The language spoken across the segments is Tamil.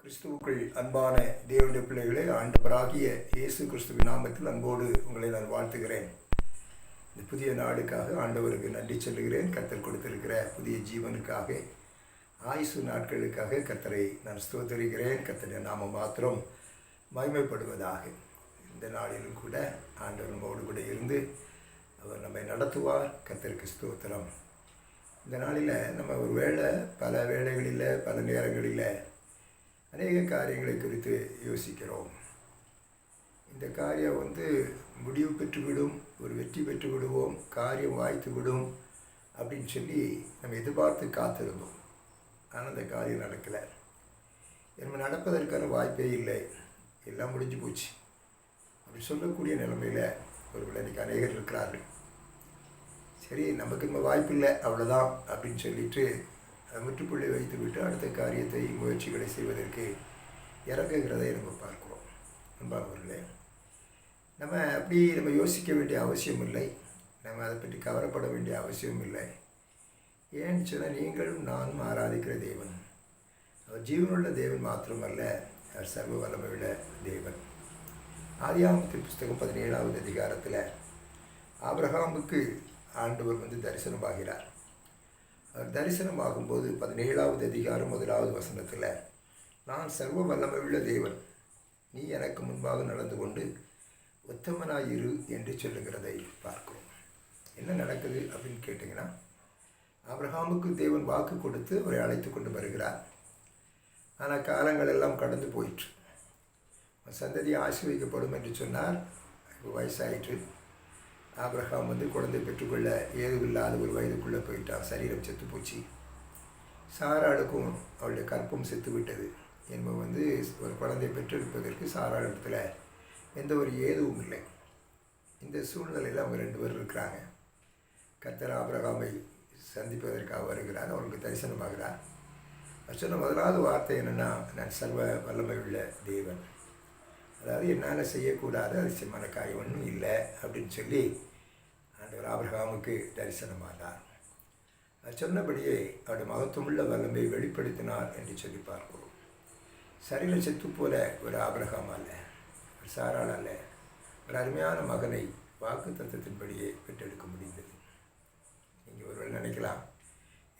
கிறிஸ்துவுக்குள் அன்பான தேவனுடைய பிள்ளைகளே, ஆண்டவராகிய இயேசு கிறிஸ்துவின் நாமத்தில் அன்போடு உங்களை நான் வாழ்த்துகிறேன். இந்த புதிய நாளுக்காக ஆண்டவருக்கு நன்றி சொல்லுகிறேன். கர்த்தர் கொடுத்திருக்கிற புதிய ஜீவனுக்காக, ஆயுசு நாட்களுக்காக கர்த்தரை நான் ஸ்தோத்தரிக்கிறேன். கர்த்தருடைய நாமம் மாத்திரம் மகிமைப்படுவதாக. இந்த நாளிலும் கூட ஆண்டவர் நம்மோடு கூட இருந்து அவர் நம்மை நடத்துவார். கர்த்தருக்கு ஸ்தோத்திரம். இந்த நாளில் நம்ம ஒரு பல வேளைகளில் பல நேரங்களில் அநேக காரியங்களை குறித்து யோசிக்கிறோம். இந்த காரியம் முடிவு பெற்றுவிடும், ஒரு வெற்றி பெற்று விடுவோம், காரியம் வாய்த்து விடும் அப்படின்னு சொல்லி நம்ம எதிர்பார்த்து காத்திருந்தோம். ஆனால் அந்த காரியம் நடக்கலை. நம்ம நடப்பதற்கான வாய்ப்பே இல்லை, எல்லாம் முடிஞ்சு போச்சு அப்படி சொல்லக்கூடிய நிலைமையில் ஒரு இன்றைக்கி அநேகர் இருக்கிறார்கள். சரி, நமக்கு இந்த வாய்ப்பு இல்லை, அவ்வளோதான் அப்படின்னு சொல்லிட்டு முற்றுப்புள்ளி வைத்து விட்டு அடுத்த காரியத்தை முயற்சிகளை செய்வதற்கு இறங்குகிறதை நம்ம பார்க்கிறோம். அன்பானவர்களே, நம்ம யோசிக்க வேண்டிய அவசியம் இல்லை, நம்ம அதை பற்றி கவலைப்பட வேண்டிய அவசியம் இல்லை. ஏன்னு சொன்னால், நீங்களும் நானும் ஆராதிக்கிற தேவன் அவர் ஜீவனுள்ள தேவன் மாத்திரமல்ல, அவர் சர்வ வல்லமையுள்ள தேவன். ஆதியாகமத்தின் புஸ்தகம் 17வது அதிகாரத்தில் ஆபிரகாமுக்கு ஆண்டவர் தரிசனமாகிறார். அவர் தரிசனமாகும்போது 17வது அதிகாரம் 1வது வசனத்தில், நான் சர்வ வல்லமையுள்ள தேவன், நீ எனக்கு முன்பாக நடந்து கொண்டு உத்தமனாயிரு என்று சொல்லுகிறதை பார்க்கிறோம். என்ன நடக்குது அப்படின்னு கேட்டிங்கன்னா, ஆபிரகாமுக்கு தேவன் வாக்கு கொடுத்து அவரை அழைத்து கொண்டு வருகிறார். ஆனால் காலங்கள் எல்லாம் கடந்து போயிற்று. சந்ததி ஆசீர்வதிக்கப்படும் என்று சொன்னார். இப்போ வயசாயிற்று. ஆபிரகாம் குழந்தை பெற்றுக்கொள்ள ஏதுவில்லாத ஒரு வயதுக்குள்ளே போயிட்டான். சரீரம் செத்து போச்சு. சாராளுக்கும் அவளுடைய கற்பம் செத்து விட்டது. என்பது ஒரு குழந்தை பெற்றெடுப்பதற்கு சாராள் இடத்துல எந்த ஒரு ஏதுவும் இல்லை. இந்த சூழ்நிலையில் அவங்க 2 பேர் இருக்கிறாங்க. கர்த்தர் ஆபிரகாமை சந்திப்பதற்காக வருகிறார். அவருக்கு தரிசனமாகிறார். சொன்ன முதலாவது வார்த்தை என்னென்னா, நான் சர்வ வல்லமையுள்ள தேவன், அதாவது என்னால் செய்யக்கூடாத அதிசயமான காரியம் ஒன்றும் இல்லை அப்படின்னு சொல்லி ஆண்டவர் ஆபிரகாமுக்கு தரிசனமானார். சொன்னபடியே அவருடைய மகத்துவமுள்ள வல்லமை வெளிப்படுத்தினார் என்று சொல்லி பார்க்கிறோம். சரியில் செத்து போல ஒரு ஆபிரகாம் அல்ல, ஒரு சாராள் அல்ல, ஒரு அருமையான மகனை வாக்கு தத்துவத்தின்படியே பெற்றெடுக்க முடிந்தது. நீங்கள் ஒருவேளை நினைக்கலாம்,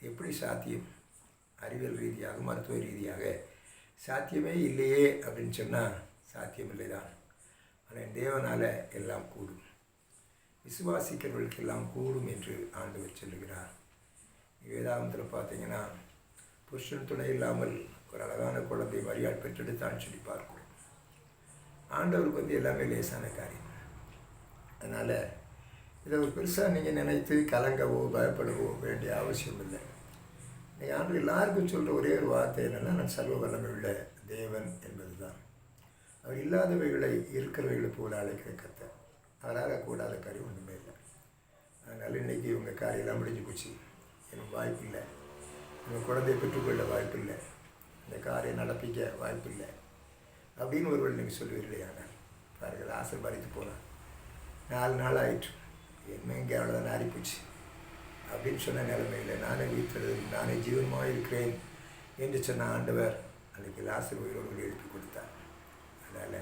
எப்படி சாத்தியம்? அறிவியல் ரீதியாக, மருத்துவ ரீதியாக சாத்தியமே இல்லையே அப்படின்னு சொன்னால் சாத்தியமில்லை தான். ஆனால் தேவனால் எல்லாம் கூடும், விசுவாசிக்கிறவர்களுக்கு எல்லாம் கூடும் என்று ஆண்டவர் சொல்லுகிறார். வேதாகமத்தில் பார்த்தீங்கன்னா, புருஷன் துணை இல்லாமல் ஒரு அழகான குழந்தை மரியாள் பெற்றெடுத்தான்னு சொல்லி பார்க்கிறோம். ஆண்டவருக்கு எல்லாமே லேசான காரியம். அதனால் இதை ஒரு பெருசாக நீங்கள் நினைத்து கலங்கவோ பயப்படவோ வேண்டிய அவசியம் இல்லை. நீங்கள் ஆண்டு எல்லாருக்கும் சொல்கிற ஒரே ஒரு வார்த்தை என்னென்னா, நான் சர்வ வல்லமை உள்ள தேவன் என்பது தான். அவர் இல்லாதவைகளை இருக்கிறவைகளை போல அழைக்கிற கர்த்தர். அவரால் கூடாத காரியம் ஒன்றுமே இல்லை. அதனால் இன்றைக்கி உங்கள் காரியெல்லாம் முடிஞ்சு போச்சு, எனக்கு வாய்ப்பு இல்லை, உங்கள் குழந்தையை பெற்றுக்கொள்ள வாய்ப்பு இல்லை, இந்த காரியம் நடப்பிக்க வாய்ப்பு இல்லை அப்படின்னு ஒருவர் நீங்கள் சொல்லுவீர்களே. ஆனால் பாருங்கள், ஆசீர்வதித்து போனால் 4 நாள் ஆயிற்று, என்ன இங்கே அவ்வளோதான் ஆறிப்போச்சு அப்படின்னு சொன்ன நிலைமையில், நானே வீட்டில் நானே ஜீவனமாக இருக்கிறேன் என்று சொன்ன ஆண்டவர் அன்றைக்கி லாசர் உயிரோடு எழுப்பி கொடுத்தார். அதனால்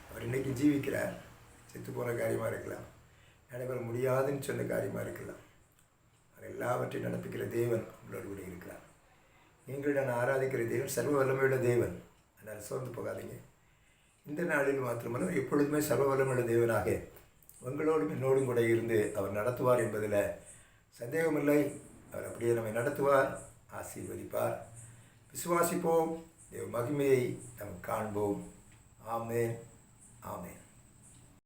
அவர் இன்றைக்கி ஜீவிக்கிறார். செத்து போன காரியமாக இருக்கலாம், நடைபெற முடியாதுன்னு சொன்ன காரியமாக இருக்கலாம். அவர் எல்லாவற்றையும் நடப்பிக்கிற தேவன் உங்களோடு கூட இருக்கிறார். நீங்கள் நான் ஆராதிக்கிற தேவன் சர்வ வல்லமையுள்ள தேவன். அதனால் சோர்ந்து போகாதீங்க. இந்த நாளில் மாத்திரமல்ல, எப்பொழுதுமே சர்வ வல்லமையுள்ள தேவனாக உங்களோடும் என்னோடும் கூட இருந்து அவர் நடத்துவார் என்பதில் சந்தேகமில்லை. அவர் அப்படியே நம்மை நடத்துவார், ஆசீர்வதிப்பார். விசுவாசிப்போம், தேவ மகிமையை நாம் காண்போம். ஆமென், ஆமென்.